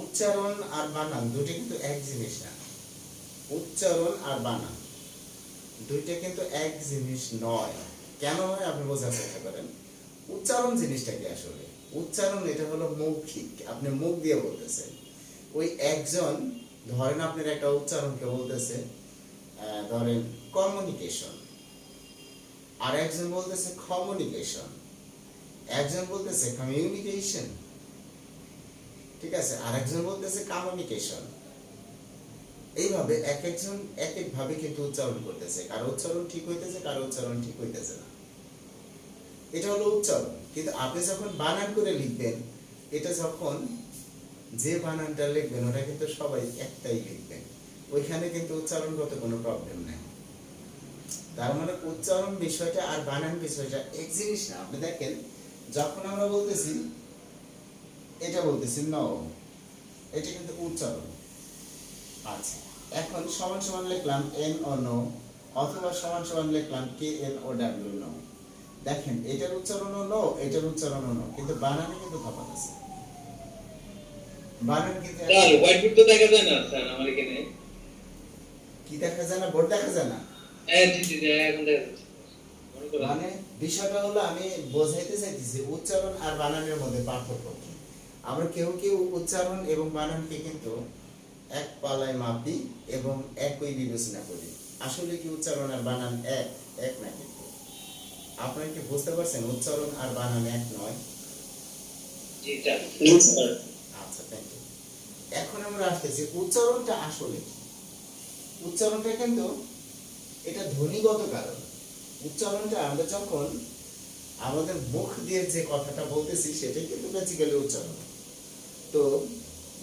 উচ্চারণ আর বানান দুটো কিন্তু এক জিনিস না। উচ্চারণ আর বানান দুইটা কিন্তু এক জিনিস নয়। কেন নয় আপনি বোঝার চেষ্টা করেন। উচ্চারণ জিনিসটা কি আসলে? উচ্চারণ এটা হলো মৌখিক, আপনি মুখ দিয়ে বলতেছেন। ওই একজন ধরেন আপনার একটা উচ্চারণকে বলতেছে ধরেন কমিউনিকেশন, আর একজন বলতেছে কমিউনিকেশন, একজন বলতেছে কমিউনিকেশন, ঠিক আছে, আর একজন বলতেছে কমিউনিকেশন। এইভাবে এক একজন এক এক ভাবে কিন্তু উচ্চারণ করতেছে, কারো উচ্চারণ ঠিক হইতেছে, কারো উচ্চারণ ঠিক হইতেছে না। এটা হলো উচ্চারণ। কিন্তু আপনি যখন বানান করে লিখবেন, এটা যখন যে বানানটা লিখবেন ওটা কিন্তু সবাই একটাই লিখবেন, ওইখানে কিন্তু উচ্চারণগত কোনো প্রবলেম নেই। তার মানে উচ্চারণ বিষয়টা আর বানান বিষয়টা এক জিনিস না। আপনি দেখেন যখন আমরা বলতেছি এটা বলতেছি ন, এটা কিন্তু উচ্চারণ। আচ্ছা, এখন সমান সমান লিখলাম এন ও নো, অথবা সমান সমান লিখলাম K N O W know. দেখেন এটার উচ্চারণও নো, এটার উচ্চারণও নো, কিন্তু বানানে কিন্তু তফাৎ আছে। বানান কিন্তু স্যার হোয়াইট বোর্ড তো দেখা যায় না স্যার আমার এখানে। কি দেখা যায় না? বোর্ড দেখা যায় না? হ্যাঁ জি জি এখন দেখা যাচ্ছে। মানে বিষয়টা হলো আমি বোঝাইতে চাইতেছি উচ্চারণ আর বানানের মধ্যে পার্থক্য কি। আমরা কেউ কেউ উচ্চারণ এবং বানানকে কিন্তু এক পালায় মাপি এবং একই বিবেচনা করি। আসলে কি উচ্চারণ আর বানান এক এক না? কিন্তু আপনারা কি বুঝতে পারছেন উচ্চারণ আর বানান এক নয়? জি স্যার। আচ্ছা, থ্যাংক ইউ। এখন আমরা আসতেছি উচ্চারণটা আসলে কি। উচ্চারণটা কিন্তু এটা ধ্বনিগত কারণ। উচ্চারণটা আমরা যখন আমাদের মুখ দিয়ে যে কথাটা বলতেছি সেটাই কিন্তু বেসিক্যালি উচ্চারণ। তো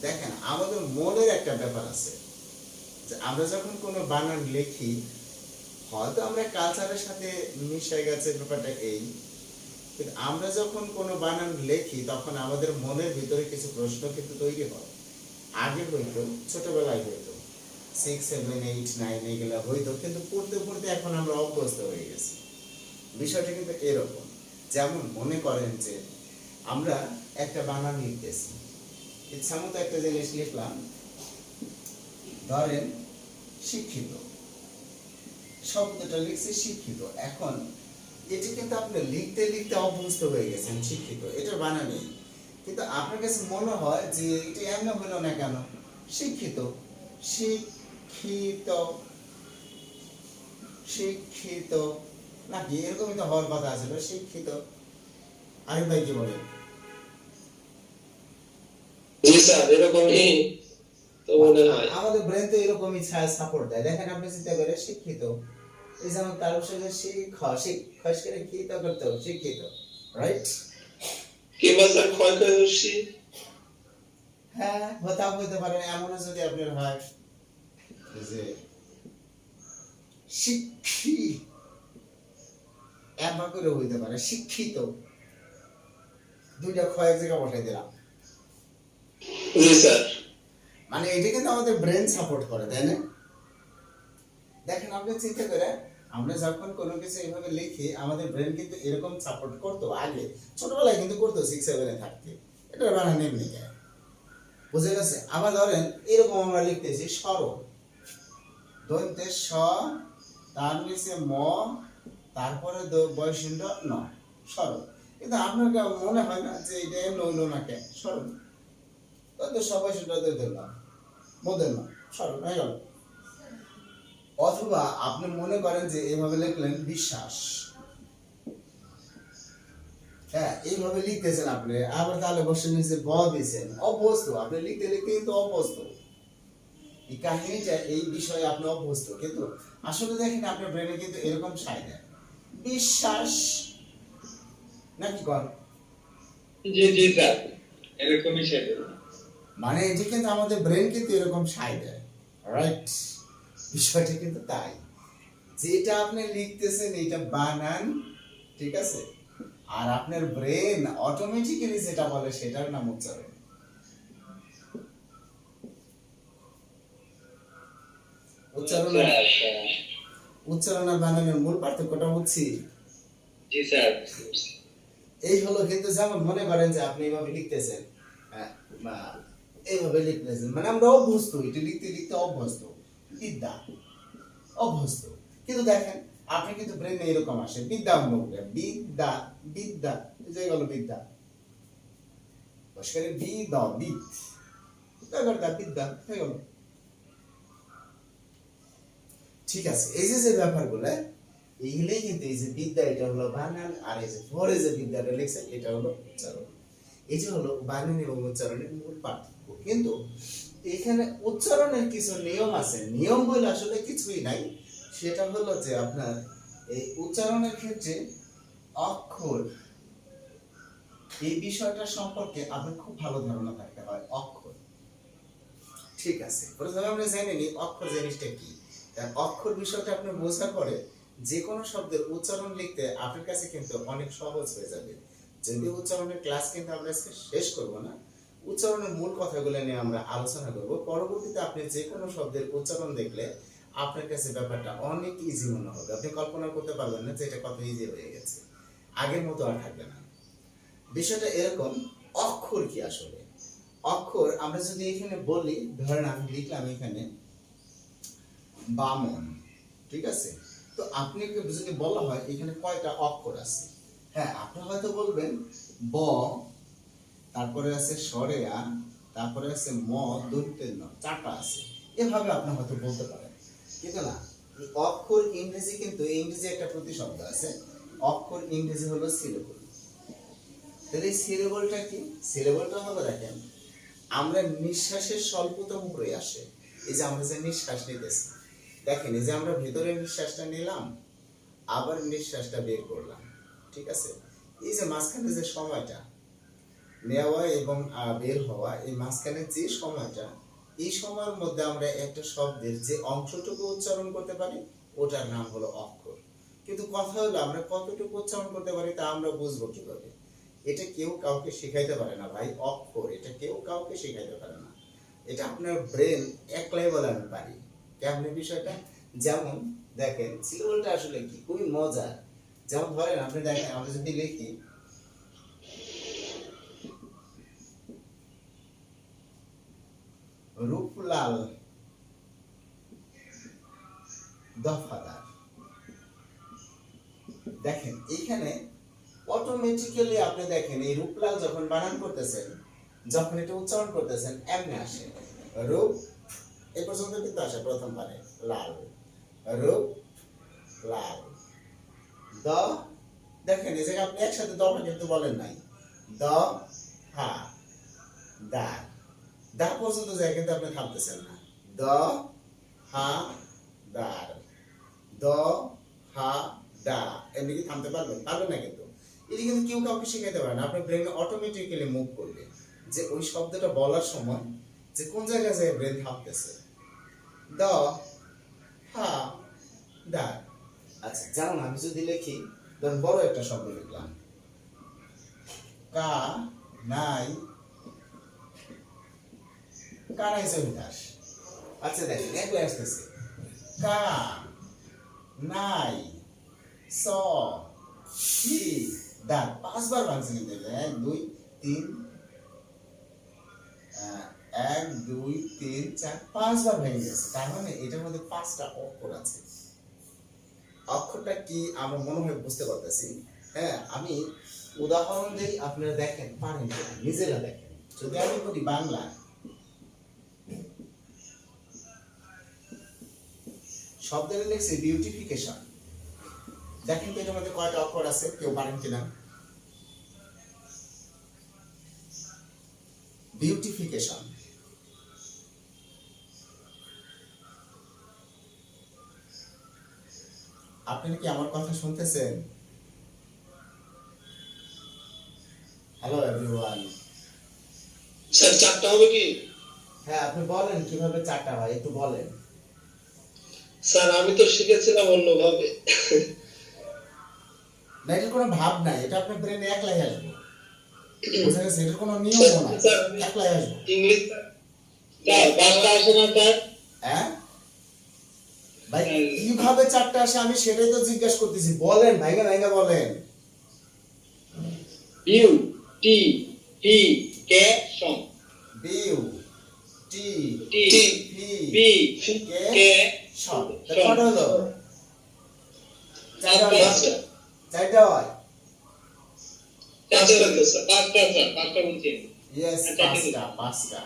দেখেন আমাদের মনের একটা ব্যাপার আছে যে আমরা যখন কোনো বানান লিখি, হয়তো আমরা কালচারের সাথে মিশে গেছে ব্যাপারটা এই, কিন্তু আমরা যখন কোনো বানান লিখি তখন আমাদের মনের ভিতরে কিছু প্রশ্ন কিন্তু তৈরি হয়। আগে হইতো, ছোটবেলায় হইতো, 6, 7, 8, 9 এগুলা হইতো, কিন্তু পড়তে পড়তে এখন আমরা অভ্যস্ত হয়ে গেছি। বিষয়টা কিন্তু এরকম, যেমন মনে করেন যে আমরা একটা বানান লিখতেছি, ইচ্ছা মতো একটা জিনিস লিখলাম, ধরেন শিক্ষিত, শব্দটা লিখছি শিক্ষিত। এখন এটি কিন্তু আপনি লিখতে লিখতে অভ্যস্ত হয়ে গেছেন শিক্ষিত, এটা বানানেই, কিন্তু আপনার কাছে মনে হয় যে এটা এমন হলো না কেন, শিক্ষিত, শিক্ষিত, শিক্ষিত নাকি এরকমই তো হওয়ার কথা আছে, শিক্ষিত। আরিফ ভাই কি বলেন? জি স্যার এরকমই তো মনে হয়। আমাদের ব্রেন তো এরকমই সাপোর্ট দেয়। দেখেন আপনি চিন্তা করে শিক্ষিত, এই যেমন তার সাথে শিক্ষা করে কি তো করতে হবে, শিক্ষিত, রাইট? কিংবা স্যার ক্ষয়ক্ষয়সী। হ্যাঁ, হতাম হইতে পারে। এমনও যদি আপনার হয় যে শিক্ষি, এমন করে হইতে পারে শিক্ষিত, দুইটা ক্ষয় এক জায়গায় বসাই দিলাম। জি স্যার। মানে এটা কিন্তু আমাদের ব্রেন সাপোর্ট করে, তাই না? দেখেন আপনি চিন্তা করে, আমরা যখন কোনো কিছু এইভাবে লিখি আমাদের ব্রেন কিন্তু এরকম সাপোর্ট করতো আগে, ছোটবেলায় কিন্তু করতো 6, 7 এ থাকতে। এটা বানান এমনি কেন, বুঝে গেছে? আবার ধরেন এরকম আমরা লিখতেছি সরল, দন্তে স, তার নিচে ম, তারপরে বয়সিন্দ ন, সরল। কিন্তু আপনার মনে হয় না যে এটা এমন হইলো না কেন, সরল, দন্তে স বয়সিন্দ ধরলাম, মধ্যে ন, সরল হয়ে গেল। অথবা আপনি মনে করেন যে এইভাবে লিখলেন বিশ্বাস, হ্যাঁ এইভাবে লিখতেছেন আপনি, আবার তাহলে বসে নিচে ব দিয়েছেন, অভ্যস্ত, আপনি লিখতে লিখতে কিন্তু অভ্যস্ত, এই কাহিনীটা এই বিষয়ে আপনি অভ্যস্ত। কিন্তু আসলে দেখেন আপনার ব্রেনে কিন্তু এরকম সাই দেয় বিশ্বাস, নাকি কর? জি জি স্যার এরকমই সেটা। মানে এটা কিন্তু আমাদের ব্রেন কিন্তু এরকম সাই দেয়, রাইট? বিষয়টা কিন্তু তাই, যেটা আপনি লিখতেছেন এটা বানান, ঠিক আছে, আর আপনার ব্রেন অটোমেটিক্যালি যেটা বলে সেটার নাম উচ্চারণ। উচ্চারণ উচ্চারণ আর বানানের মূল পার্থক্যটা বুঝছি। জি স্যার। এই হলো কিন্তু, যেমন মনে করেন যে আপনি এইভাবে লিখতেছেন, এইভাবে লিখতেছেন, মানে আমরা অভ্যস্ত, এটা লিখতে লিখতে অভ্যস্ত, বিদ্যা অভ্যস্ত। কিন্তু দেখেন আপনি কিন্তু ব্রেনে এরকম আসে বিদ্যা, আমরা বিদ্যা বিদ্যা, এই যে গেল বিদ্যা, বসকারে বিদ্যা বিদ, ব্যাপারটা বিদ্যা হয়ে গেল। ঠিক আছে, এই যে যে ব্যাপারগুলো এইগুলোই কিন্তু, এই যে বিদ্যা এটা হলো বানান, আর এই যে পরে যে বিদ্যাটা লিখছে এটা হলো উচ্চারণ। এই যে হলো বানান এবং উচ্চারণের মূল পার্থক্য। কিন্তু এখানে উচ্চারণের কিছু নিয়ম আছে, নিয়ম বলে আসলে কিছুই নাই। সেটা হলো যে আপনার এই উচ্চারণের ক্ষেত্রে অক্ষর, এই বিষয়টা সম্পর্কে আপনার খুব ভালো ধারণা থাকতে হয়। অক্ষর, ঠিক আছে, প্রথমে আমরা জেনে নিই অক্ষর জিনিসটা কি। কারণ অক্ষর বিষয়টা আপনি বোঝার পরে যে কোনো শব্দের উচ্চারণ লিখতে আপনার কাছে কিন্তু অনেক সহজ হয়ে যাবে। যদি উচ্চারণের ক্লাস কিন্তু আমরা আজকে শেষ করব না, উচ্চারণের মূল কথাগুলো নিয়ে আমরা আলোচনা করব। পরবর্তীতে আপনি যে কোনো শব্দের উচ্চারণ দেখলে আপনার কাছে ব্যাপারটা অনেক ইজি মনে হবে, আপনি কল্পনা করতে পারবেন না যে এটা কত ইজি হয়ে গেছে, আগের মতো আর থাকবে না। বিষয়টা এরকম, অক্ষর কি আসলে? অক্ষর আমরা যদি এখানে বলি, ধরেন আমি লিখলাম এখানে বামন, ঠিক আছে, তো আপনি যদি বলা হয় এখানে কয়টা অক্ষর আছে, হ্যাঁ আপনি হয়তো বলবেন ব, তারপরে আছে সরেয়া, তারপরে আছে ম, দন্তের ন, চারটা আছে, এভাবে আপনি হয়তো বলতে পারেন। কিন্তু না, এই অক্ষর ইংরেজি কিন্তু, ইংরেজি একটা প্রতিশব্দ আছে, অক্ষর ইংরেজি হলো সিলেবল। তাহলে এই সিলেবলটা কি? সিলেবলটা হলো দেখেন, আমরা নিঃশ্বাসের স্বল্পতম প্রয়াসে, এই যে আমরা যে নিঃশ্বাস নিতেছি, দেখেন এই যে আমরা ভেতরে নিঃশ্বাসটা নিলাম, আবার নিঃশ্বাসটা বের করলাম, ঠিক আছে, এই যে মাঝখানে যে সময়টা নেওয়া এবং বের হওয়া, এই মাঝখানে যে সময়টা, এই সময়ের মধ্যে আমরা একটা শব্দের যে অংশটুকু উচ্চারণ করতে পারি ওটার নাম হলো অক্ষর। কিন্তু কথা হলো আমরা কতটুকু উচ্চারণ করতে পারি তা আমরা বুঝবো কিভাবে? এটা কেউ কাউকে শেখাইতে পারে না ভাই, অক্ষর এটা কেউ কাউকে শেখাইতে পারে না, এটা আপনার ব্রেন একলাই বলে আমি পারি। কেমন বিষয়টা? যেমন দেখেন সিলেবলটা আসলে কি, খুবই মজার। যেমন ধরেন আপনি দেখেন, আমরা যদি লিখি রূপলাল দফাদার, দেখেন এইখানে অটোমেটিক্যালি আপনি দেখেন এই রূপলাল যখন বানান করতেছেন, যখন এটা উচ্চারণ করতেছেন এমনি আসে, রূপ এই পর্যন্ত কিন্তু আসে প্রথমবারে, লাল, রূপ লাল, দ, দেখেন এই জায়গায় আপনি একসাথে দফা কিন্তু বলেন নাই, দ হা দা, দা পর্যন্ত যায় কিন্তু আপনি থামতেছেন না, দ হা দার, দ হা দা, এমনি কি থামতে পারবেন? পারবেন না কিন্তু। এটা কিন্তু কেউ কাউকে শেখাতে পারে না, আপনার ব্রেন অটোমেটিক্যালি মুভ করবে যে ওই শব্দটা বলার সময় যে কোন জায়গায় যায় ব্রেন থামতেছে, দ হা দা। আচ্ছা যেমন আমি যদি লিখি, ধরুন বড় একটা শব্দ লিখলাম কা নাই, কানাই জমিদার, আচ্ছা দেখেন একলাই আসতেছে, কা নাই স কি দাঁত, পাঁচবার ভাঙছে কিন্তু, এক দুই তিন, এক দুই তিন চার, পাঁচবার ভেঙে গেছে। তার মানে এটার মধ্যে পাঁচটা অক্ষর আছে। অক্ষরটা কি আমরা মনে হয় বুঝতে পারতেছি। হ্যাঁ আমি উদাহরণ দিই, আপনারা দেখেন পারেন কিনা, নিজেরা দেখেন। যদি আমি বলি বাংলা, শব্দের লিখছি বিউটিফিকেশন, দেখেন তো এটার মধ্যে কয়টা অক্ষর আছে, কেউ পারেন কিনা? বিউটিফিকেশন, আপনি কি আমার কথা শুনতেছেন? Hello everyone. স্যার চারটা হবে কি? হ্যাঁ আপনি বলেন কিভাবে চারটা হয়, একটু বলেন। স্যার আমি তো শিখেছিলাম অন্যভাবে। না এটার কোনো ভাব নাই, এটা আপনার ব্রেনে একলাই আসবে, বুঝা গেছে? এটার কোনো নিয়মও নাই, একলাই আসবে। ইংলিশ বাংলা আসে না স্যার? হ্যাঁ ভাই কিভাবে চারটা আসে আমি সেটাই তো জিজ্ঞাসা করতেছি, বলেন ভাইগা ভাইগা বলেন। বিউ টি টি কে সম, বিউ টি ফি বি কে কে শর্ট শর্ট। কত হলো চারটা হলো পাঁচটা চারটা হয় পাঁচটা স্যার পাঁচটা বলছি ইয়েস চারটে পাঁচটা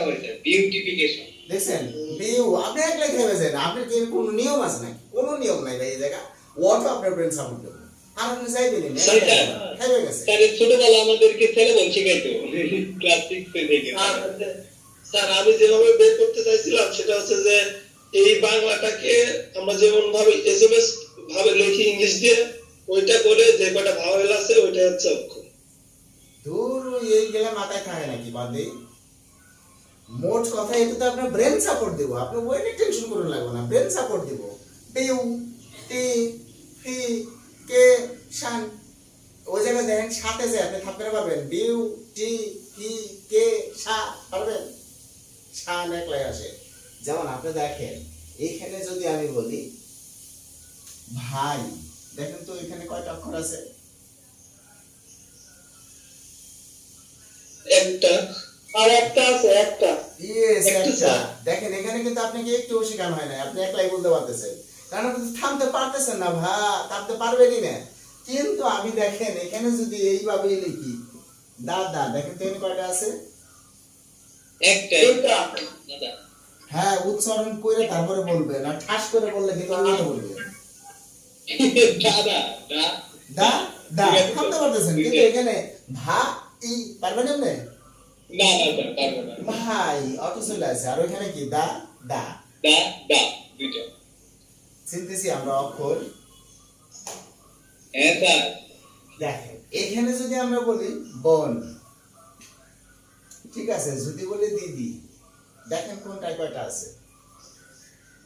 হয়েছে বিউটিফিকেশন দেখছেন বিউ আপনি এক লেখে ভেবেছেন আপনার কি কোনো নিয়ম আছে নাকি কোনো নিয়ম নাই ভাই এই জায়গা ওয়াটও আপনার ব্রেন সাপোর্ট দেবে আর আপনি চাইবেন না সেটা। হয়ে গেছে স্যার ছোটবেলা আমাদেরকে ছেলেবল শিখাইতো ক্লাস 6 থেকে স্যার আমি যেভাবে বের করতে চাইছিলাম সেটা হচ্ছে যে এই বাংলাটাকে আমরা যেমন ভাবে এসএমএস ভাবে লিখি ইংলিশ দিয়ে ওইটা করে যে কয়টা ভাওয়েল আছে ওইটা হচ্ছে অক্ষর দূর এই গেলে মাথায় থাকে নাকি বাদে মোট কথা এটা তো আপনার ব্রেন সাপোর্ট দেবো আপনি ওই নিয়ে টেনশন করুন লাগবে না ব্রেন সাপোর্ট দেব বিউ টি ফি কে শান ওই জায়গায় দেখেন সাথে যে আপনি থাকতে পারবেন বিউ টি ফি কে শা পারবেন শান একলাই আসে যেমন আপনি দেখেন এইখানে যদি আমি বলি ভাই দেখেন তো এখানে কয়টা অক্ষর আছে একটা আর একটা আছে একটা ইয়েস একটু একটা স্যার। দেখেন এখানে কিন্তু আপনাকে একটু শেখানো হয় না আপনি একলাই বলতে পারতেছেন কারণ আপনি থামতে পারতেছেন না থামতে পারবেনই না কিন্তু আমি দেখেন এখানে যদি এইভাবে লিখি দাদা দেখেন তো এখানে কয়টা আছে একটা একটা দাদা হ্যাঁ উচ্চারণ করে তারপরে বলবেন আর ঠাস করে বললে কিন্তু অন্য বলবে দাদা দা দা দা ঠিক আছে। থামতে পারতেছেন কিন্তু এখানে ভা ই পারবেন এমনি না না স্যার পারবো না ভাই অটো চলে আছে আর ওইখানে কি দা দা দা দা দুইটা চিনতেছি আমরা অক্ষর হ্যাঁ স্যার দেখেন এখানে যদি আমরা বলি বোন ঠিক আছে যদি বলি দিদি দেখেন কোনটা কয়টা আছে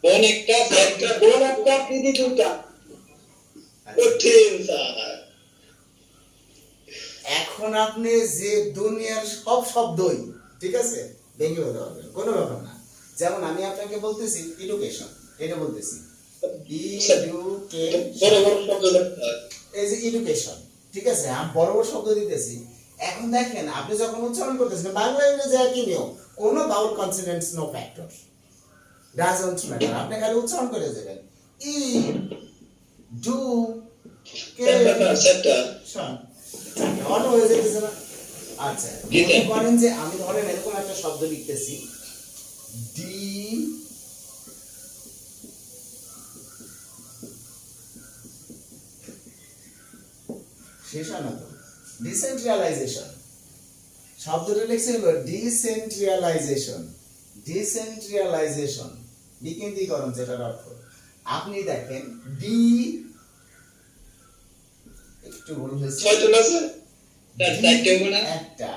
বোন একটা একটা বোন একটা দিদি দুটা কঠিন স্যার এখন আপনি যে দুনিয়ার সব শব্দই ঠিক আছে ভেঙে বলতে পারবেন কোনো ব্যাপার না যেমন আমি আপনাকে বলতেছি এডুকেশন এটা বলতেছি বড় এডুকেশন বড় শব্দ লিখতে হয় এই যে এডুকেশন ঠিক আছে আমি বড় বড় শব্দ দিতেছি এখন দেখেন আপনি যখন উচ্চারণ করতেছেন বাংলা ইংরেজি একই নিয়ম কোনো vowel consonants no factor doesn't matter আপনি খালি উচ্চারণ করে যাবেন ই ডু কে সেটা শোন অটো হয়ে যেতেছে না আচ্ছা জি, স্যার। মনে করেন যে আমি ধরেন এরকম একটা শব্দ লিখতেছি ডি শেষ হয় না তো ডিসেন্ট্রিয়ালাইজেশন শব্দটা লিখছে হলো ডিসেন্ট্রিয়ালাইজেশন ডিসেন্ট্রিয়ালাইজেশন বিকেন্দ্রীকরণ যেটার অর্থ আপনি দেখেন ডি একটু ভুল হয়েছে ছয়জন আছে স্যার চারটে হবো না একটা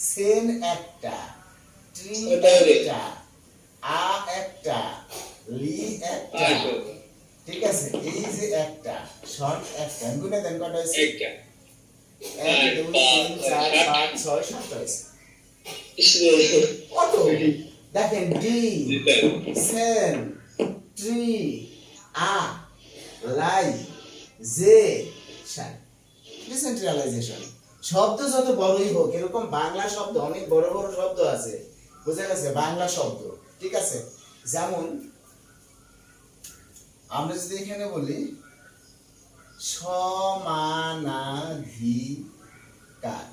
সেন একটা ট্রি ওটা রে। একটা আ একটা লি একটা আসো ঠিক আছে এই যে একটা শর্ট একটা গুণে দেন কত হয়েছে একটা এক দুই তিন চার সাত। পাঁচ ছয় সাত হয়েছে ইসরে কত দেখেন ডি জি স্যার সেন ট্রি আ লাই জে শান ডিসেন্ট্রালাইজেশন শব্দ যত বড়ই হোক এরকম বাংলা শব্দ অনেক বড় বড় শব্দ আছে বুঝা গেছে বাংলা শব্দ ঠিক আছে যেমন আমরা যদি এখানে বলি সমানাধিকার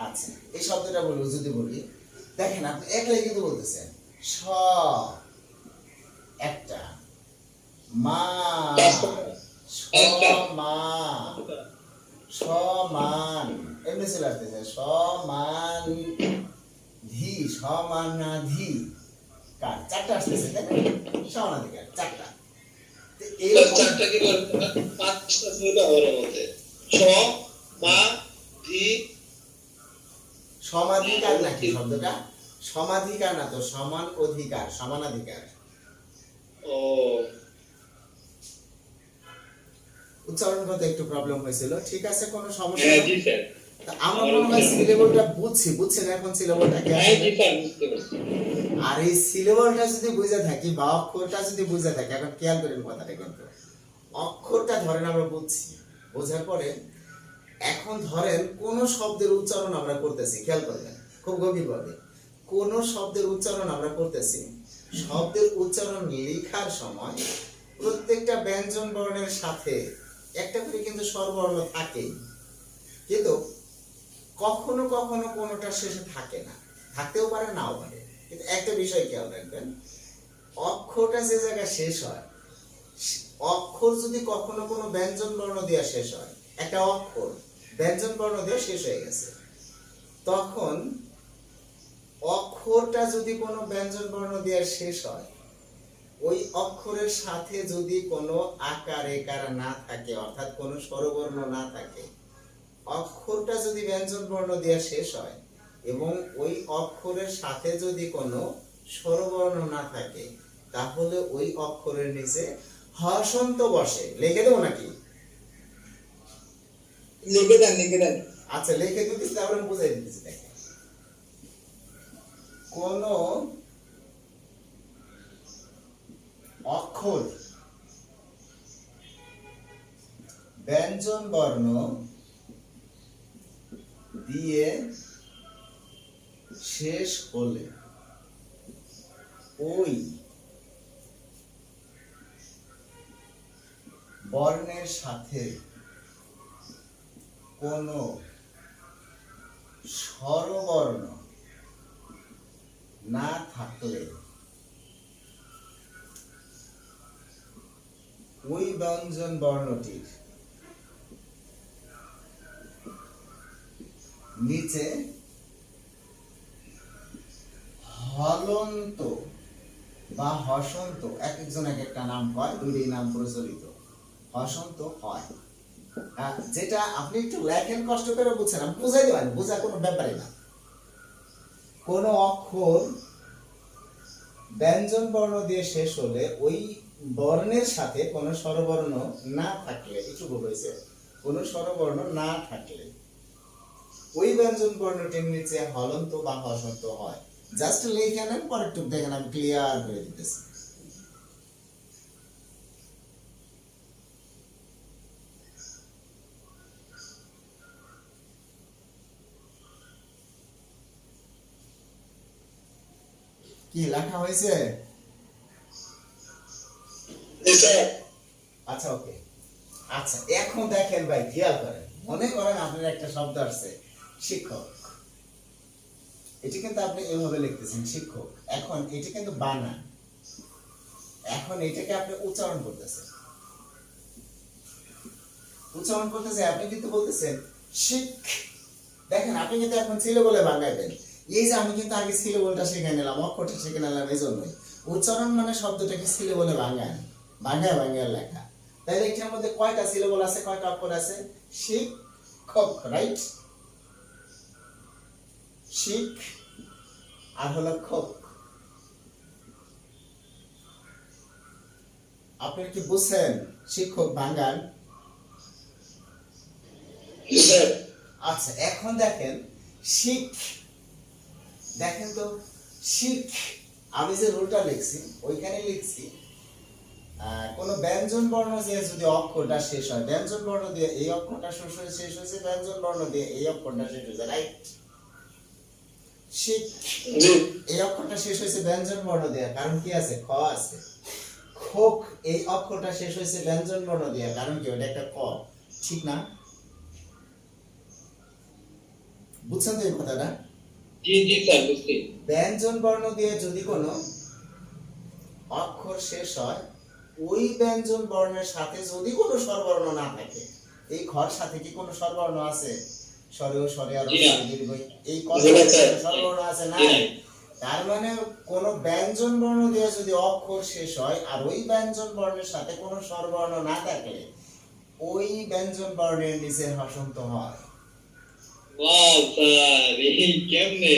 আচ্ছা এই শব্দটা বলবো যদি বলি দেখেন আপনি একলাই কিন্তু বলতেছেন স একটা মা সমান সমান এমনি চলে আসতেছে সমান ধি সমানাধি কার চারটা আসতেছে তাই না? সমানাধিকার চারটা তো এরকম চারটা কি করতে হবে? পাঁচটা ছিল আমার মধ্যে ছ মা ধি সমাধিকার নাকি শব্দটা সমাধিকার না তো সমান অধিকার সমানাধিকার ও উচ্চারণ করতে একটু প্রবলেম হয়েছিল ঠিক আছে কোনো সমস্যা হ্যাঁ নেই। জি স্যার তা আমার মনে হয় সিলেবলটা বুঝছেন এখন সিলেবলটা কি হ্যাঁ জি আসলে স্যার বুঝতে পারছি আর এই সিলেবলটা যদি বুঝে থাকি বা অক্ষরটা যদি বুঝে থাকি এখন খেয়াল করেন কথাটা কিন্তু অক্ষরটা ধরেন আমরা বুঝছি বোঝার পরে এখন ধরেন কোন শব্দের উচ্চারণ আমরা করতেছি খেয়াল করবেন খুব গভীরভাবে কোন শব্দের উচ্চারণ আমরা করতেছি, শব্দের উচ্চারণ লেখার সময় প্রত্যেকটা ব্যঞ্জন বর্ণের সাথে একটা করে কিন্তু স্বরবর্ণ থাকে, কিন্তু কখনো কখনো কোনোটা শেষে থাকে না, থাকতেও পারে নাও পারে। কিন্তু একটা বিষয় খেয়াল রাখবেন, অক্ষরটা যে জায়গায় শেষ হয়, অক্ষর যদি কখনো কোনো ব্যঞ্জন বর্ণ দিয়ে শেষ হয়, একটা অক্ষর ব্যঞ্জন বর্ণ দিয়ে শেষ হয়ে গেছে, তখন অক্ষরটা যদি কোনো ব্যঞ্জন বর্ণ দিয়ে শেষ হয়, ওই অক্ষরের সাথে যদি কোনো আকার একার না থাকে, অর্থাৎ কোনো স্বরবর্ণ না থাকে, অক্ষরটা যদি ব্যঞ্জন বর্ণ দিয়ে শেষ হয় এবং ওই অক্ষরের সাথে যদি কোনো স্বরবর্ণ না থাকে, তাহলে ওই অক্ষরের নিচে হসন্ত বসে। লিখে দেবো নাকি? লিখে দেন। আচ্ছা, লিখে দিতেছি, তারপরে আমি বুঝাই দিতেছি। দেখেন, কোন অক্ষর ব্যঞ্জন বর্ণ দিয়ে শেষ হলে ওই বর্ণের সাথে কোনো স্বরবর্ণ না থাকলে ওই ব্যঞ্জন বর্ণটির নিচে হলন্ত বা হসন্ত, এক একজন এক একটা নাম হয়, দুইটি নাম প্রচলিত, হসন্ত হয়। যেটা আপনি একটু লেখেন, কষ্ট করে বুঝছেন, আমি বুঝাই দেবেন, বোঝা কোনো ব্যাপারই না। কোন অক্ষর ব্যঞ্জন বর্ণ দিয়ে শেষ হলে ওই বর্ণের সাথে কোনো স্বরবর্ণ না থাকলে, একটু ভুল হয়েছে, কোনো স্বরবর্ণ না থাকলে ওই ব্যঞ্জন বর্ণটির নিচে হলন্ত বা হসন্ত হয়। জাস্ট লিখে নেন, পরে একটু দেখেন, আমি ক্লিয়ার করে দিতেছি। কি লেখা হয়েছে? জি স্যার। আচ্ছা, ওকে। আচ্ছা, এখন দেখেন ভাই, খেয়াল করেন, মনে করেন আপনার একটা শব্দ আসছে শিক্ষক, এটি কিন্তু আপনি এভাবে লিখতেছেন শিক্ষক। এখন এটি কিন্তু বানান, এখন এটাকে আপনি উচ্চারণ করতেছেন, আপনি কিন্তু বলতেছেন শিখ। দেখেন, আপনি কিন্তু এখন ছিল বলে বাঙাইবেন। এই যে আমি কিন্তু আগে ছিল বলটা শিখে নিলাম, অক্ষরটা শিখে নিলাম, এই জন্যই উচ্চারণ মানে শব্দটাকে ছিল বলে বাঙায় লেখা। তাহলে এটার মধ্যে কয়টা সিলেবল আছে, কয়টা অক্ষর আছে? শিক্ষক, রাইট? শিখ আর হলো খক। আপনি কি বুঝছেন শিক্ষক বাঙান? জি স্যার। আচ্ছা, এখন দেখেন শিখ, দেখেন তো শিখ, আমি যে রুলটা লিখছি ওইখানে লিখছি কোন ব্যঞ্জন বর্ণ দিয়ে যদি অক্ষরটা শেষ হয়, ব্যঞ্জন বর্ণ দিয়ে এই অক্ষরটা শেষ হয়েছে, ব্যঞ্জন বর্ণ দিয়ে এই অক্ষরটা শেষ হয়েছে, রাইট? শিখ, জি। এই অক্ষরটা শেষ হয়েছে ব্যঞ্জন বর্ণ দিয়ে, কারণ কি আছে? খ আছে। খোক, এই অক্ষরটা শেষ হয়েছে ব্যঞ্জন বর্ণ দিয়ে, কারণ কি? ওটা একটা ক, ঠিক না? বুঝছেন তো এই কথাটা? জি জি স্যার, বুঝছি। ব্যঞ্জন বর্ণ দিয়ে যদি কোনো অক্ষর শেষ হয়, ওই ব্যঞ্জন বর্ণের সাথে যদি কোনো স্বরবর্ণ না থাকে, এই খর সাথে কি কোনো স্বরবর্ণ আছে? স্বরেও স্বরে আর দীর্ঘ, এই কথার স্বরবর্ণ আছে না? তার মানে কোন ব্যঞ্জন বর্ণ দিয়ে যদি অক্ষর শেষ হয় আর ওই ব্যঞ্জন বর্ণের সাথে কোনো স্বরবর্ণ না থাকলে ওই ব্যঞ্জন বর্ণের নিচে হসন্ত হয়। ওয়াও স্যার, এই কেমনে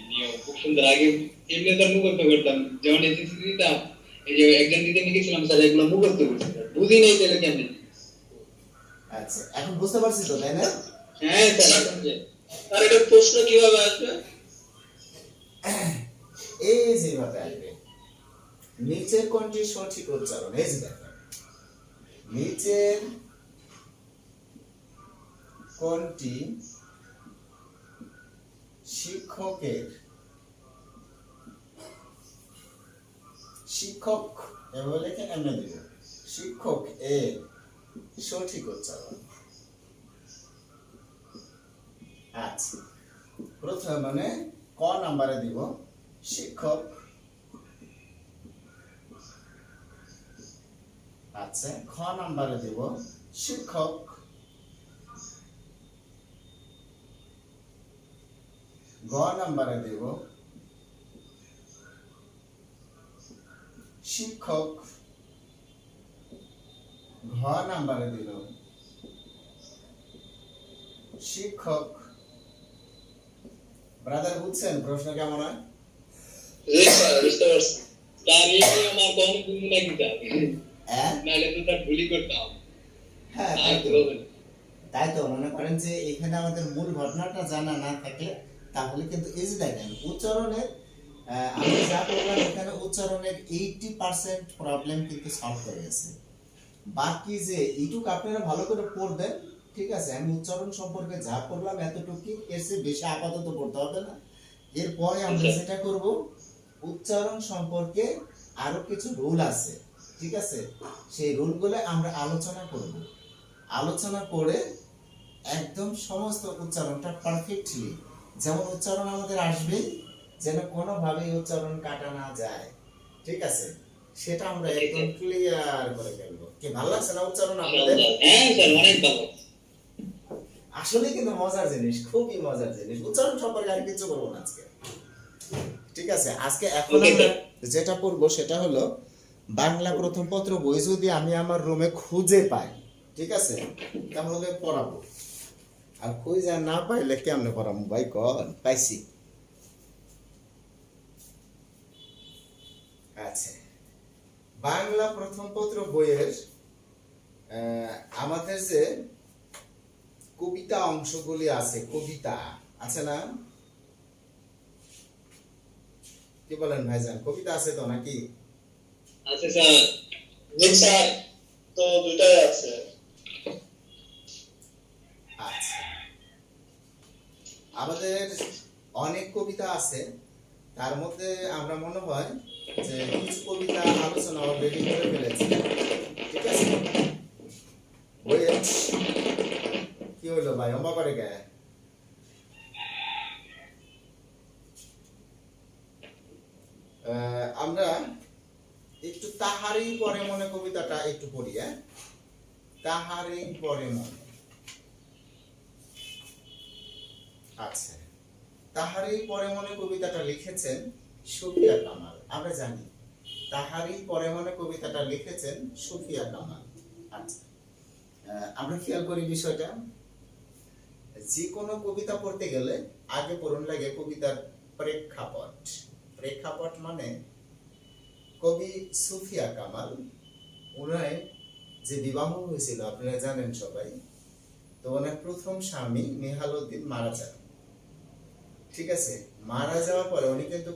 নিয়ম খুব সুন্দর। আগে এমনি তো মুখস্থ করতাম, যখন এসএসসি দিতাম, এই যে একজন দিতে গেছিলাম স্যার, এগুলো মুখস্থ করছি, বুঝি নাই তাহলে কেমনে। আচ্ছা, এখন বুঝতে পারছি তো, তাই না? হ্যাঁ স্যার, এখন যে আর এটা প্রশ্ন কিভাবে আসবে? এই যেভাবে আসবে, নিচের কোনটি সঠিক উচ্চারণ, এই যে দেখেন, নিচের কোনটি শিক্ষকের শিক্ষক এভাবে লিখে এমনি দিব শিক্ষক এর সঠিক উচ্চারণ। আচ্ছা, প্রথমে মানে ক নাম্বারে দিব শিক্ষক। আচ্ছা, খ নাম্বারে দিব শিক্ষক। গ নাম্বারে দিব শিক্ষক। ঘ নাম্বারে দিল শিক্ষক। ব্রাদার বুঝছেন প্রশ্ন কেমন হয়? জি স্যার, বুঝতে পারছি। স্যার এই নিয়ম আর কখনো ভুলবো না কিন্তু আমি। হ্যাঁ নাহলে তো স্যার ভুলই করতাম। হ্যাঁ, আর তাই তো। হবে না। তাই তো মনে করেন যে এখানে আমাদের মূল ঘটনাটা জানা না থাকলে তাহলে কিন্তু এই যে দেখেন উচ্চারণের আমি যা করলাম এখানে উচ্চারণের 80% প্রবলেম কিন্তু সলভ হয়ে গেছে। বাকি যে এইটুকু আপনারা ভালো করে পড়বেন, ঠিক আছে? আমি উচ্চারণ সম্পর্কে যা করলাম এতটুকু, এর চেয়ে বেশি আপাতত পড়তে হবে না। এরপরে আমরা যেটা করব, উচ্চারণ সম্পর্কে আরো কিছু রুল আছে, ঠিক আছে? সেই রুলগুলো আমরা আলোচনা করব। আলোচনা করে একদম সমস্ত উচ্চারণটা পারফেক্টলি যেমন উচ্চারণ আমাদের আসবে, যেন কোনোভাবেই উচ্চারণ কাটা না যায়, ঠিক আছে? সেটা আমরা একদম ক্লিয়ার করে ফেলবো। কি ভালো লাগছে না উচ্চারণ আপনাদের? হ্যাঁ স্যার, অনেক ভালো। আসলে কিন্তু মজার জিনিস, খুবই মজার জিনিস। উচ্চারণ সম্পর্কে আর কিছু বলবো না আজকে, ঠিক আছে? আজকে এখন Okay, আমরা sir. যেটা পড়বো সেটা হলো বাংলা প্রথম পত্র বই যদি আমি আমার রুমে খুঁজে পাই, ঠিক আছে, তাহলে পড়াবো। আর খুঁজে না পাইলে কেমনে পড়াবো ভাই? কন পাইছি। আচ্ছা, বাংলা প্রথম পত্র বইয়ের আমাদের যে কবিতা অংশগুলি আছে, কবিতা আছে না? কি বলেন ভাইজান, কবিতা আছে তো নাকি? আচ্ছা স্যার। জি স্যার, তো দুটাই আছে। আচ্ছা, আমাদের অনেক কবিতা আছে, তার মধ্যে আমরা মনে হয় যে কিছু কবিতা আলোচনা অলরেডি করে ফেলেছি, ঠিক আছে? ওয়েট, কি হইলো ভাই, অম্বা করে গে? আমরা একটু তাহারই পরে মনে কবিতাটা একটু পড়ি। হ্যাঁ, তাহারই পরে মনে। আচ্ছা, তাহারই পরে মনে কবিতাটা লিখেছেন সুফিয়া কামাল। আমরা জানি তাহারই পরে মনে কবিতাটা লিখেছেন সুফিয়া কামাল। আচ্ছা, আমরা খেয়াল করি বিষয়টা, যে কোনো কবিতা পড়তে গেলে আগে পড়ুন লাগে কবিতার প্রেক্ষাপট। প্রেক্ষাপট মানে কবি সুফিয়া কামাল, ওনার যে বিবাহ হয়েছিল আপনারা জানেন সবাই, তো ওনার প্রথম স্বামী নেহালউদ্দিন মারা যান, ঠিক আছে? মারা যাওয়ার পরে উনি কিন্তু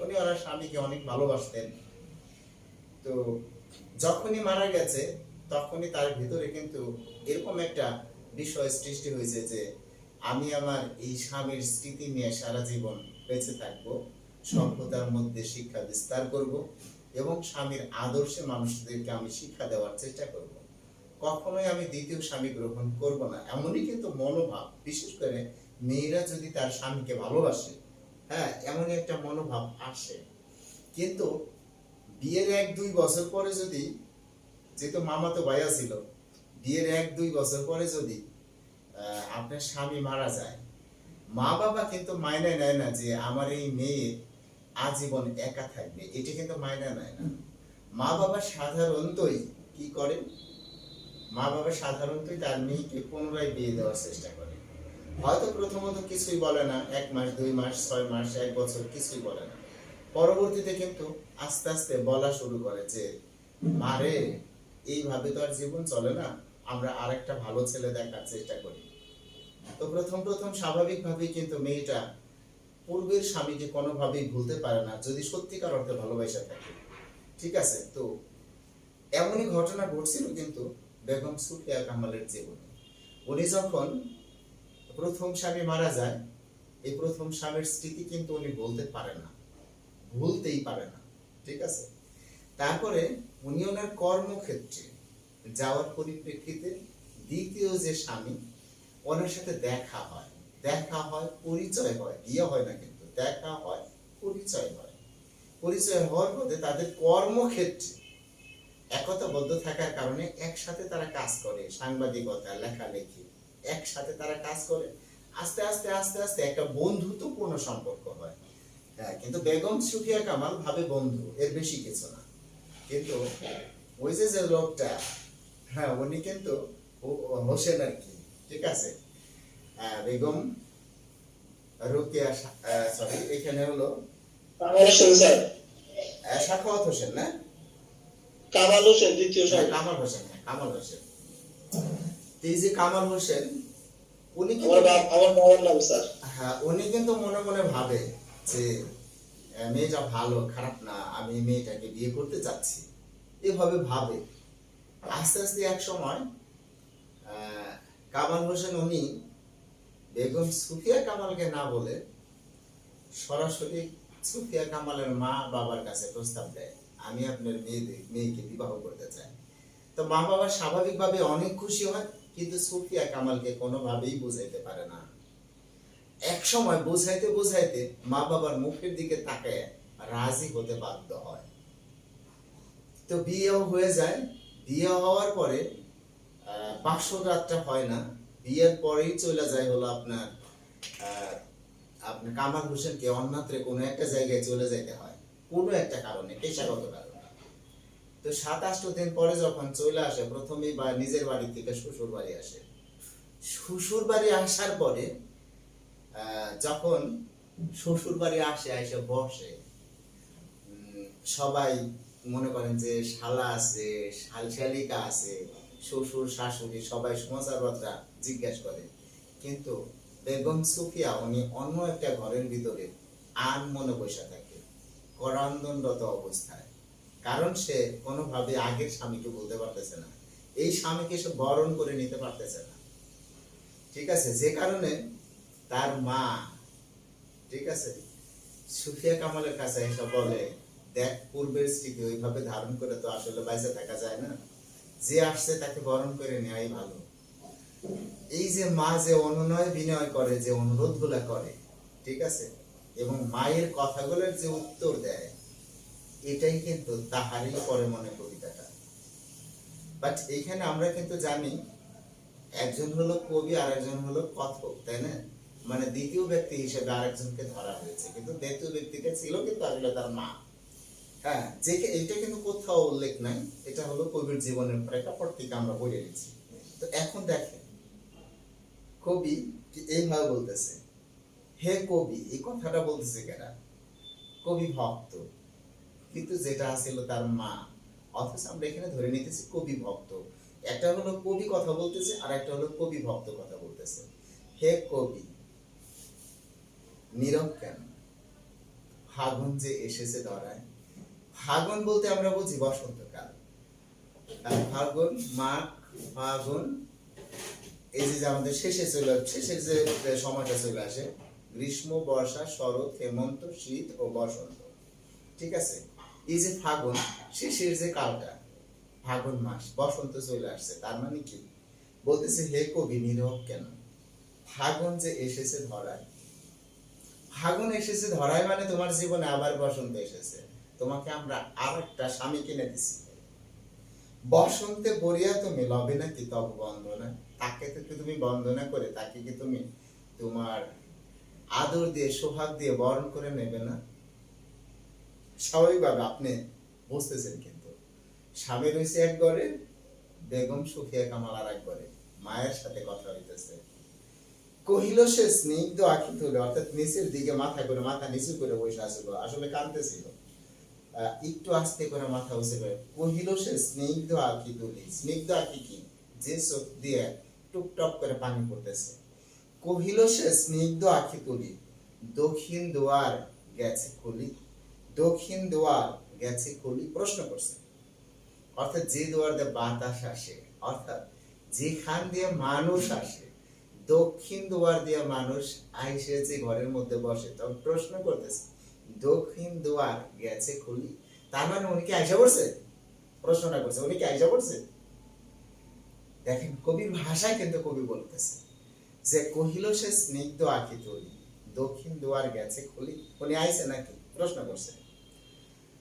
উনি ওনার স্বামীকে অনেক ভালোবাসতেন। তো যখনই মারা গেছে তখনই তার ভিতরে কিন্তু এরকম একটা বিষয় সৃষ্টি হয়েছে যে আমি আমার এই স্বামীর স্মৃতি নিয়ে সারা জীবন বেঁচে থাকবো, সভ্যতার মধ্যে শিক্ষা বিস্তার করব এবং স্বামীর আদর্শে মানুষদেরকে আমি শিক্ষা দেওয়ার চেষ্টা করব। কখনোই আমি দ্বিতীয় স্বামী গ্রহণ করব না, এমনই কিন্তু মনোভাব। বিশেষ করে মেয়েরা যদি তার স্বামীকে ভালোবাসে, হ্যাঁ, এমনই একটা মনোভাব আসে। কিন্তু বিয়ের 1-2 বছর পরে যদি, যেহেতু মামাতো ভাইয়া ছিল, বিয়ের 1-2 বছর পরে যদি আপনার স্বামী মারা যায়, মা বাবা কিন্তু মাইনে নেয় না যে আমার এই মেয়ে আজীবন একা থাকবে, এটা কিন্তু মাইনে নেয় না। মা বাবা সাধারণতই কি করে, মা বাবা সাধারণতই তার মেয়েকে পুনরায় বিয়ে দেওয়ার চেষ্টা করে। হয়তো প্রথমত কিছুই বলে না, 1 মাস 2 মাস 6 মাস 1 বছর কিছুই বলে না, পরবর্তীতে কিন্তু আস্তে আস্তে বলা শুরু করে যে মারে এইভাবে তো আর জীবন চলে না, আমরা আরেকটা ভালো ছেলে দেখার চেষ্টা করি। তো প্রথম স্বাভাবিকভাবেই কিন্তু মেয়েটা পূর্বের স্বামীকে কোনোভাবেই ভুলতে পারে না যদি সত্যিকার অর্থে ভালোবাসা থাকে, ঠিক আছে? তো এমনই ঘটনা ঘটছিল কিন্তু বেগম সুফিয়া কামালের জীবনে। উনি যখন প্রথম স্বামী মারা যায়, এই প্রথম স্বামীর স্মৃতি কিন্তু উনি বলতে পারে না, ভুলতেই পারে না, ঠিক আছে? তারপরে উনি ওনার কর্মক্ষেত্রে যাওয়ার পরিপ্রেক্ষিতে দ্বিতীয় যে স্বামী ওনার সাথে দেখা হয়, পরিচয় হয়, বিয়ে হয় না, কিন্তু দেখা হয়, পরিচয় হয়। পরিচয় হওয়ার পরে তাদের কর্মক্ষেত্রে একতাবদ্ধ থাকার কারণে একসাথে তারা কাজ করে, সাংবাদিকতা, লেখালেখি, একসাথে তারা কাজ করে। আস্তে আস্তে আস্তে আস্তে একটা বন্ধুত্বপূর্ণ সম্পর্ক হয়। হ্যাঁ, কিন্তু বেগম সুফিয়া কামাল ভাবে বন্ধু, এর বেশি কিছু না। কিন্তু ওই যে যে লোকটা, হ্যাঁ, উনি কিন্তু হোসেন আর কি, ঠিক আছে। বেগম রোকেয়া, সরি, এখানে হলো কামাল হোসেন স্যার, সাখাওয়াত হোসেন, না কামাল হোসেন দ্বিতীয় স্বামী। কামাল হোসেন, হ্যাঁ, কামাল হোসেন। এই যে কামাল হোসেন, উনি আমার বাবার নাম স্যার। হ্যাঁ, উনি কিন্তু মনে মনে ভাবে যে মেয়েটা ভালো, খারাপ না, আমি মেয়েটাকে বিয়ে করতে চাচ্ছি, এভাবে ভাবে। আস্তে আস্তে এক সময় কামাল হোসেন উনি বেগম সুফিয়া কামালকে না বলে সরাসরি সুফিয়া কামালের মা বাবার কাছে প্রস্তাব দেয়, আমি আপনার মেয়েকে বিবাহ করতে চাই। তো মা বাবা স্বাভাবিকভাবে অনেক খুশি হয়, কিন্তু সুফিয়া কামালকে কোনোভাবেই বুঝাইতে পারে না। এক সময় বুঝাইতে বুঝাইতে মা বাবার মুখের দিকে তাকায় রাজি হতে বাধ্য হয়। তো বিয়েও হয়ে যায়। বিয়ে হওয়ার পরে বাসর রাতটা হয় না, বিয়ের পরেই চলে যায় হলো আপনার কামাল হোসেনকে অন্যত্রে কোনো একটা জায়গায় চলে যেতে হয়, কোনো একটা কারণে, পেশাগত কারণে। তো 7-8 দিন পরে যখন চলে আসে, প্রথমেই বা নিজের বাড়ি থেকে শ্বশুর বাড়ি আসে। শ্বশুর বাড়ি আসার পরে যখন শ্বশুর বাড়ি আসে, এসে বসে, সবাই মনে করেন যে শালা আছে, শালিকা আছে, শ্বশুর শাশুড়ি সবাই সমাচার বার্তা জিজ্ঞাসা করে। কিন্তু বেগম সুফিয়া উনি অন্য একটা ঘরের ভিতরে আন মনে বসে থাকে, করন্দনরত অবস্থায়। কারণ সে কোনোভাবে আগের স্বামীকে বলতে পারতেছে না, এই স্বামীকে সে বরণ করে নিতে পারতেছে না, ঠিক আছে। যে কারণে তার মা, ঠিক আছে, সুফিয়া কামালের কাছে এসে বলে, দেখ, পূর্বের স্মৃতি ওইভাবে ধারণ করে তো আসলে বাইসে থাকা যায় না, যে আসছে তাকে বরণ করে নেওয়াই ভালো। এই যে মা যে অনুনয় বিনয় করে, যে অনুরোধ গুলা করে, ঠিক আছে, এবং মায়ের কথাগুলোর যে উত্তর দেয়, এটাই কিন্তু তাহারই পরে মনে কবিতাটা। বাট এইখানে আমরা কিন্তু জানি একজন হলো কবি আর একজন হলো কথক, তাই না? মানে দ্বিতীয় ব্যক্তি হিসেবে আরেকজনকে ধরা হয়েছে, কিন্তু দ্বিতীয় ব্যক্তিটা ছিল কিন্তু আসলে তার মা। হ্যাঁ, যে এটা কিন্তু কোথাও উল্লেখ নাই, এটা হলো কবির জীবনের প্রেক্ষাপট থেকে আমরা বলে নিচ্ছি। তো এখন দেখেন কবি এইভাবে বলতেছে, হে কবি, এই কথাটা বলতেছে কেনা? কবি ভক্ত, কিন্তু যেটা আছিল তার মা, অথচ আমরা এখানে ধরে নিতেছি কবি ভক্ত। একটা হলো কবি কথা বলতেছে, আর একটা হলো কবি ভক্ত কথা বলতেছে। হে কবি, নীরব কেন? ফাগুন যে এসেছে ধরায়। ফাগুন বলতে আমরা বুঝি বসন্তকাল। ফাগুন, মাঘ, ফাগুন, এই যে আমাদের শেষের যে সময়টা চলে আসে, গ্রীষ্ম, বর্ষা, শরৎ, হেমন্ত, শীত ও বসন্ত, ঠিক আছে। এই যে ফাগুন, শেষের যে কালটা, ফাগুন মাস, বসন্ত চলে আসছে, তার মানে কি বলতেছে, হে কবি, নীরব কেন? ফাগুন যে এসেছে ধরায়। ফাগুন এসেছে ধরায় মানে তোমার জীবনে আবার বসন্ত এসেছে, তোমাকে আমরা আর একটা স্বামী কিনে দিছি। বসন্তে বরিয়া তুমি লবে নাকি তব বন্দনা, তাকে তো তুমি বন্দনা করে তাকে কি তুমি তোমার আদর দিয়ে, সোহাগ দিয়ে বরণ করে নেবে না? স্বাভাবিকভাবে আপনি বুঝতেছেন, কিন্তু স্বামী রয়েছে এক ঘরে, বেগম সুফিয়া কামাল আর এক ঘরে, মায়ের সাথে কথা হইতেছে। কহিল সে স্নিগ্ধ আঁখি তুলে, অর্থাৎ নিচের দিকে মাথা করে, মাথা নিচু করে বসে আছিল, আসলে কাঁদতেছিল, একটু আস্তে করে মাথা উঁচু করে কহিল সে স্নিগ্ধ আঁখি তুলি। স্নিগ্ধ আঁখি কি? যে চোখ দিয়ে টুকটক করে পানি পড়তেছে। কহিল সে স্নিগ্ধ আঁখি তুলি, দক্ষিণ দুয়ার গেছে খুলি। দক্ষিণ দুয়ার গেছে খুলি, প্রশ্ন করছে, অর্থাৎ যে দুয়ার দিয়ে বাতাস আসে, অর্থাৎ যেখান দিয়ে মানুষ আসে, দক্ষিণ দুয়ার দিয়ে মানুষ আইসে যে ঘরের মধ্যে বসে, তখন প্রশ্ন করতেছে, দক্ষিণ দুয়ার গেছে খুলি, তার মানে উনি কি আইসা পড়ছে? প্রশ্নটা করছে উনি কি আইসা পড়ছে? দেখেন কবির ভাষায় কিন্তু কবি বলতেছে যে কহিল সে স্নিগ্ধ আঁখি তরি দক্ষিণ দুয়ার গেছে খুলি। উনি আইছে নাকি? প্রশ্ন করছে।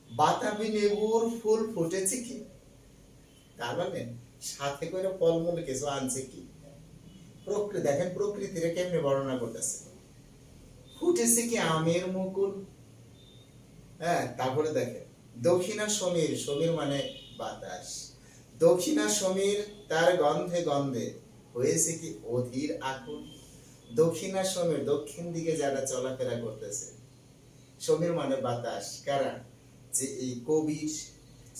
বাতাবি লেবুর ফুল ফুটেছে কি? তার মানে সাথে করে ফলমূল কিছু আনছে কি? প্রকৃতি, দেখেন প্রকৃতিরে কেমনে বর্ণনা করতেছে। ফুটেছে কি আমের মুকুল। হ্যাঁ, তারপরে দেখেন দক্ষিণা সমীর, সমীর মানে বাতাস, দক্ষিণা সমীর তার গন্ধে গন্ধে হয়েছে কি অধীর আকুল। দক্ষিণা সমীর, দক্ষিণ দিকে যারা চলাফেরা করতেছে, সমীর মানে বাতাস, কারা? যে এই কবির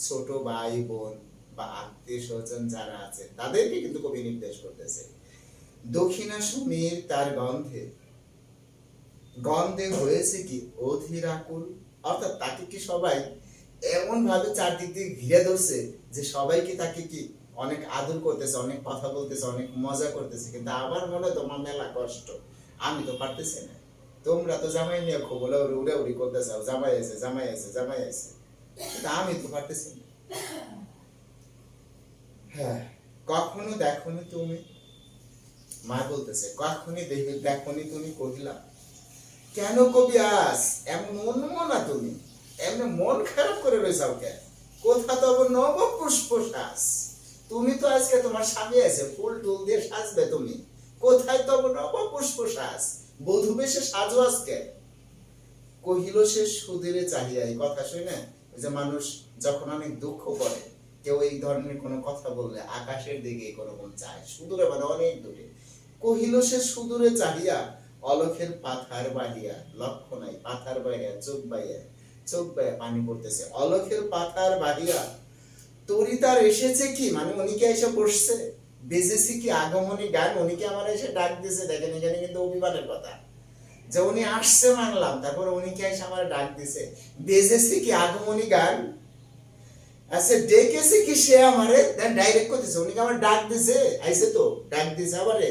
ছোট ভাই বোন বা আত্মীয় স্বজন যারা আছে তাদেরকে কিন্তু কবি নির্দেশ করতেছে। দক্ষিণা সমীর তার গন্ধে গন্ধে হয়েছে কি অধীর আকুল। অর্থাৎ তাকে কি সবাই এমন ভাবে চারদিক দিয়ে ঘিরে ধরছে যে সবাই কি তাকে কি অনেক আদর করতেছে, অনেক কথা বলতেছে, অনেক মজা করতেছে, কিন্তু আবার মনে তোমার মেলা কষ্ট, আমি তো পারতেছি না। তোমরা তো জামাই নিয়ে খুব উড়ে উড়ি করতে চাও, জামাই আছে জামাই আছে জামাই আছে, কিন্তু আমি তো পারতেছি না। হ্যাঁ, কখনো দেখনি তুমি, মা বলতেছে কখনই দেখনি তুমি কহিলা। কেন কবি আজ এমন মনমনা তুমি, এমন মন খারাপ করে রয়েছাও কেন? কোথা তব নব পুষ্প শ্বাস। তুমি তো আজকে তোমার স্বামী আছে, ফুল টুল দিয়ে সাজবে তুমি, কোথায় তব নব পুষ্প শ্বাস? বধূ বেশে সাজো আজকে। কহিল সে সুধীরে চাহিয়া। এই কথা শুনে যে মানুষ যখন অনেক দুঃখ করে, কেউ এই ধরনের কোনো কথা বললে আকাশের দিকে কোনো চায়, সুদূরে মানে অনেক দূরে। কহিল সে সুদূরে চাহিয়া অলখের পাথার বাহিয়া, লক্ষ্য নাই পাথার বাহিয়া, চোখ বাইয়া পানি পড়তেছে, অলখের পাথার বাহিয়া তরি তার এসেছে কি, মানে উনিকে এসে বসছে, বেজেছি কি আগমনী গান, উনিকে আমার এসে ডাক দিয়েছে। দেখেন এখানে কিন্তু অভিমানের কথা, যে উনি আসছে মানলাম, তারপর উনিকে এসে আমার ডাক দিছে, বেজেছি কি আগমনী গান। আচ্ছা ডেকেছে কি সে আমারে, দেন ডাইরেক্ট করতেছে, উনিকে আমার ডাক দিছে, আইছে তো ডাক দিছে আমারে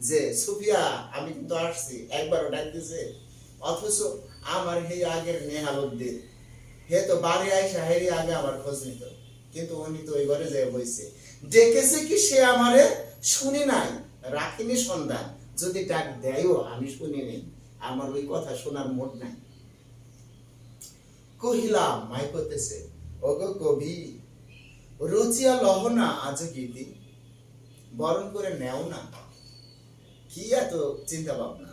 যে সুফিয়া আমি কিন্তু আসছি, একবারও ডাক দিছে। অথচ আমার সেই আগের নেহালুদ্দিন, হে তো বাড়ি আইসা হেরি আগে আমার খোঁজ নিত, কিন্তু উনি তো ওই ঘরে যেয়ে বইছে। ডেকেছে কি সে আমারে, শুনি নাই রাখিনি সন্ধান, যদি ডাক দেয়ও আমি শুনি নেই, আমার ওই কথা শোনার মোট নাই। কহিলাম মাই করতেছে, ওগো কবি রুচিয়া লহনা আজ গীতি, বরণ করে নেও না। কি এত চিন্তা ভাবনা,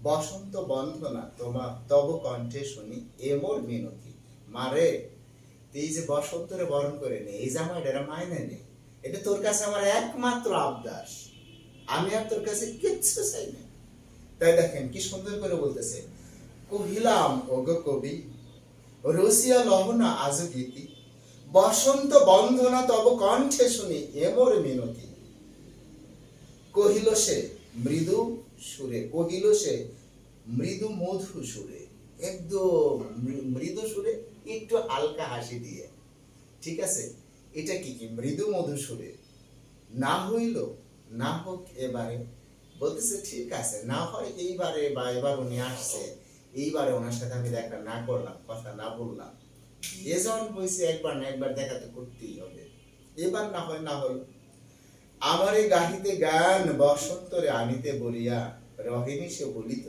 বসন্ত বন্ধনা তোমার তব কণ্ঠে শুনি এমর মিনতি। মারে এই যে বসন্তরে বরণ করে নে, এই জামাইটা মাইনে নে, এটা তোর কাছে আমার একমাত্র আবদার, আমি আর তোর কাছে কিচ্ছু চাই না। তাই দেখেন কি সুন্দর করে বলতেছে, কহিলাম ওগো কবি রসিয়া লহনা আজ গীতি, বসন্ত বন্ধনা তব কণ্ঠে শুনি এমর মিনতি। কহিল সে মৃদু সুরে, কহিল সে মৃদু মধু সুরে, একদম মৃদু সুরে, একটু হালকা হাসি দিয়ে, ঠিক আছে? এটা কি কি মৃদু মধু সুরে, না হইল না হোক এবারে, বলতেছে ঠিক আছে না হয় এইবারে, বা এবার উনি আসছে, এইবারে ওনার সাথে আমি দেখা না করলাম, কথা না বললাম, এ যখন বলছে একবার না একবার দেখা তো করতেই হবে, এবার না হয় না হলো। আমারে গাহিতে গান বসন্তরে আনিতে বলিয়া, রহিনী সে বলিত,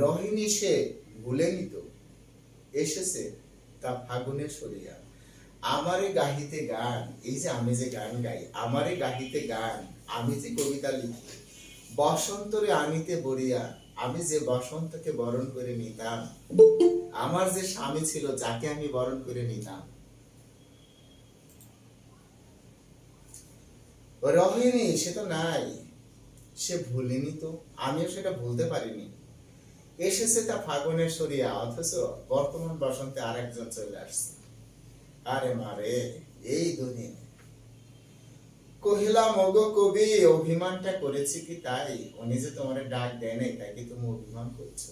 রহিনী সে ভুলে নিত, এসেছে তা ফাগুনে সরিয়া। আমারে গাহিতে গান, এই যে আমি যে গান গাই, আমারে গাহিতে গান, আমি যে কবিতা লিখি, বসন্তরে আনিতে বলিয়া, আমি যে বসন্তকে বরণ করে নিতাম, আমার যে স্বামী ছিল যাকে আমি বরণ করে নিতাম, রহিনী সে তো নাই, সে ভুলিনি তো, আমিও সেটা ভুলতে পারিনি। এসেছে তা ফাগুনের সরিয়া, অথচ বর্তমান বসন্তে আরেকজন চলে আসছে। আরে মারে এই দুনিয়া। কহিলাম ওগো কবি অভিমানটা করেছি কি তাই, উনি যে তোমার ডাক দেয় নাই তাই কি তুমি অভিমান করছো?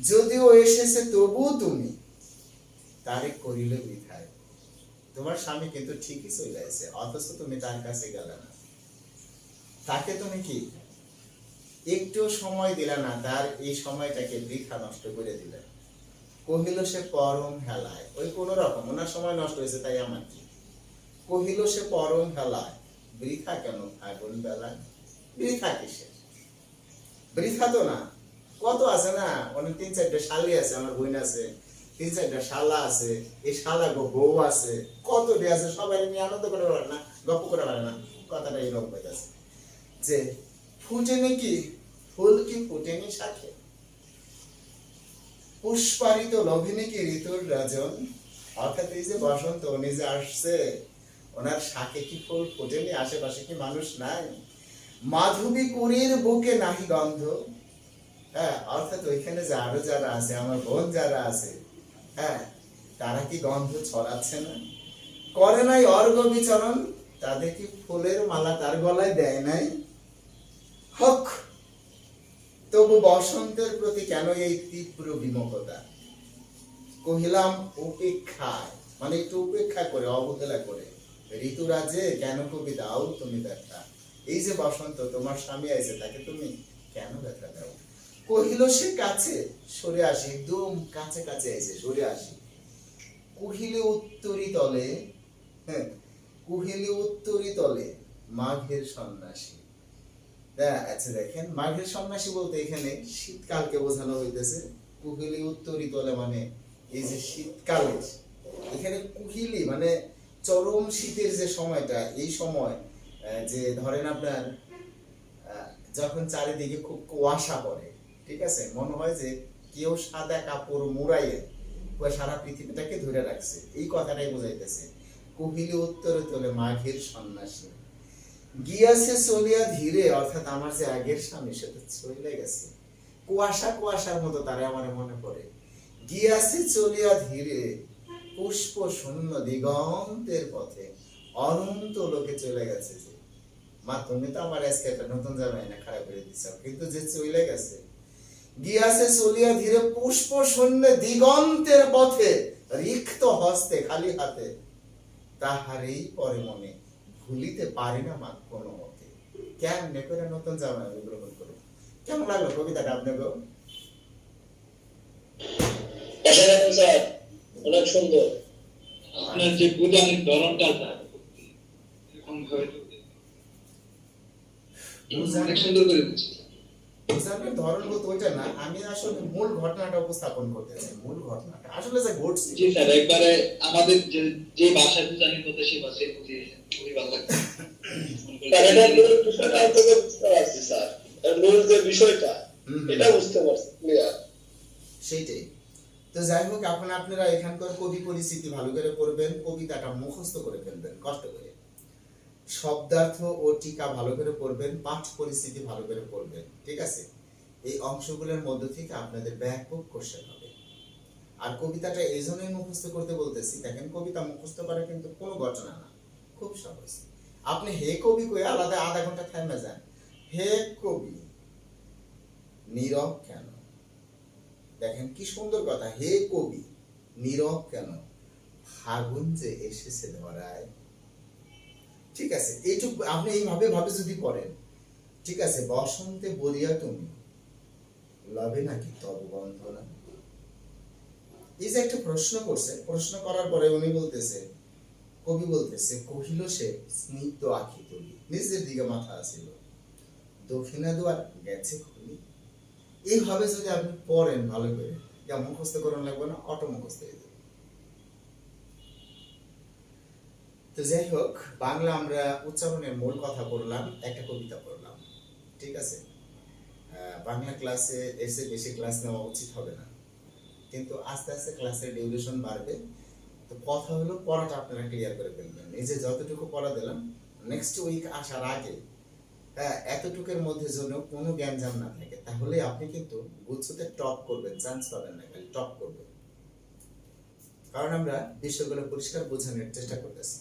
যদিও এসেছে তবু তুমি তারে করিলে বৃথায়। তোমার স্বামী কিন্তু ঠিকই চলে আসে, অথচ তুমি তার কাছে গেলে না, তাকে তুমি কি একটু সময় দিলে না, তার এই সময়টাকে বৃথা নষ্ট করে দিলে। কহিল সে পরম হেলায়, ওই কোন রকম ওনার সময় নষ্ট হয়েছে তাই আমার কি। কহিল সে পরম হেলায়, বৃথা কেন ফাগুন বেলায়। বৃথা কিসের, বৃথা তো না, কত আছে না, অনেক 3-4টা শালি আছে, আমার বোন আছে, 3-4টা শালা আছে, এই শালা বউ আছে, কত ডে আছে, সবাই নিয়ে আনন্দ করে পারে না, গল্প করে পারে না। কথাটা এইরকম হইতেছে যে ফুটেনি কি ফুল কি ফুটেনি শাখে, পুষ্পারিত লভিনী কি ঋতুর রাজন। অর্থাৎ এই যে বসন্ত উনি যে আসছে, ওনার শাকে কি ফুল ফোটেনি, আশেপাশে কি মানুষ নাই, মাধবী কুড়ির বুকে নাহি গন্ধ। হ্যাঁ, অর্থাৎ ওইখানে যে আরো যারা আছে, আমার বোন যারা আছে, হ্যাঁ, তারা কি গন্ধ ছড়াচ্ছে না, করে নাই অর্ঘ বিচরণ, তাদের কি ফুলের মালা তার গলায় দেয় নাই। হক, তবু বসন্তের প্রতি কেন এই তীব্র বিমুখতা। কহিলাম উপেক্ষায়, মানে একটু উপেক্ষা করে, অবহেলা করে, ঋতুরাজে কেন কবি দাও তুমি ব্যথা। এই যে বসন্ত, তোমার স্বামী আছে, তাকে তুমি কেন ব্যথা দাও। কহিল সে কাছে সরে আসি, একদম কাছে কাছে এসে সরে আসি। কহিলে উত্তরি তলে, হ্যাঁ, কহিলে উত্তরি তলে মাঘের সন্ন্যাসী। আচ্ছা দেখেন, মাঘের সন্ন্যাসী বলতে এখানে শীতকালকে বোঝানো হইতেছে। কুহিলি উত্তরি তলে মানে এই যে শীতকালে, এখানে কুহিলি মানে চরম শীতের যে সময়টা, এই সময় যে ধরেন আপনার যখন চারিদিকে খুব কুয়াশা পড়ে, ঠিক আছে, মনে হয় যে কেউ সাদা কাপড় মুড়াইয়ে সারা পৃথিবীটাকে ধরে রাখছে, এই কথাটাই বোঝাইতেছে। কুহিলি উত্তরে তোলে মাঘের সন্ন্যাসী, গিয়াছে চলিয়া ধীরে, অর্থাৎ আমার যে আগের স্বামী সে তো চলে গেছে, কুয়াশা কুয়াশার মতো তারা আমার মনে পড়ে। গিয়াছে চলিয়া ধীরে, পুষ্প শূন্য দিগন্তের পথে, অনন্ত লোকে চলে গেছে। যে মা তুমি তো আমার আজকে একটা নতুন জামাই না খারাপ করে দিচ্ছ, কিন্তু যে চলে গেছে, গিয়াছে চলিয়া ধীরে পুষ্প শূন্য দিগন্তের পথে, রিক্ত হস্তে খালি হাতে, তাহারই পরে মনে ভুলিতে পারি না মা কোনো মতে। কেমনে করে নতুন জামাই গ্রহণ করো। কেমন লাগলো কবিতাটা আপনাকে? স্যার অনেক সুন্দর। আপনার যে বোঝানোর ধরনটা স্যার এরকম ভাবে অনেক সুন্দর করে বুঝছি। বোঝানোর ধরন বলতে ওইটা না, আমি আসলে মূল ঘটনাটা উপস্থাপন করতেছি। মূল ঘটনাটা আসলে যে ঘটছে, জি স্যার, একবারে আমাদের যে ভাষায় বোঝানোর কথা সেই ভাষায় বুঝিয়েছেন, খুবই ভালো লাগছে। স্যার এটা মূল বিষয়টা আপনাকে বুঝতে পারছি স্যার, এর মূল যে বিষয়টা এটা বুঝতে পারছি ক্লিয়ার। সেইটাই। তো যাই হোক, এখন আপনারা এখানকার কবি পরিস্থিতি ভালো করে পড়বেন, কবিতাটা মুখস্থ করে ফেলবেন কষ্ট করে, শব্দার্থ ও টিকা ভালো করে পড়বেন, পাঠ পরিস্থিতি ভালো করে পড়বেন, ঠিক আছে। এই অংশগুলোর মধ্য থেকে আপনাদের ব্যাপক কোশ্চেন হবে। আর কবিতাটা এই জন্যই মুখস্থ করতে বলতেছি, দেখেন কবিতা মুখস্থ করা কিন্তু কোনো ঘটনা না, খুব সহজ। আপনি হে কবি কই আলাদা আধা ঘন্টা থেমে যান, হে কবি নীরব কেন, দেখেন কি সুন্দর কথা, হে কবি নীরব কেন, ফাগুন যে এসেছে ধরায়। ঠিক আছে, এইটুকু আপনি এইভাবে ভাবে যদি পড়েন, ঠিক আছে। বসন্তে বলিয়া তুমি লবে নাকি তব বন্ধনা। এই যে একটা প্রশ্ন করছে, প্রশ্ন করার পরে উনি বলতেছে, কবি বলতেছে, কহিল সে স্নিগ্ধ আখি তুলি, নিজের দিকে মাথা আসিল, দক্ষিণা দুয়ার গেছে খুলি। এইভাবে যদি আপনি পড়েন ভালো করে, যা মুখস্থ করুন লাগবে না, অটো মুখস্থ হয়ে যাবে। তো যাই হোক, বাংলা আমরা উচ্চারণের মূল কথা পড়লাম, একটা কবিতা পড়লাম, ঠিক আছে। বাংলা ক্লাসে এসে বেশি ক্লাস নেওয়া উচিত হবে না, কিন্তু আস্তে আস্তে ক্লাসের ডিউরেশন বাড়বে। তো কথা হলো পড়াটা আপনারা ক্লিয়ার করে ফেলবেন। এই যে যতটুকু পড়া দিলাম, নেক্সট উইক আসার আগে এতটুকুর মধ্যে যেন কোনো জ্ঞানজাম না থাকে, তাহলে আপনি কিন্তু গুচ্ছতে টপ করবেন, চান্স পাবেন না, খালি টপ করবেন। কারণ আমরা বিষয়গুলো পরিষ্কার বোঝানোর চেষ্টা করতেছি।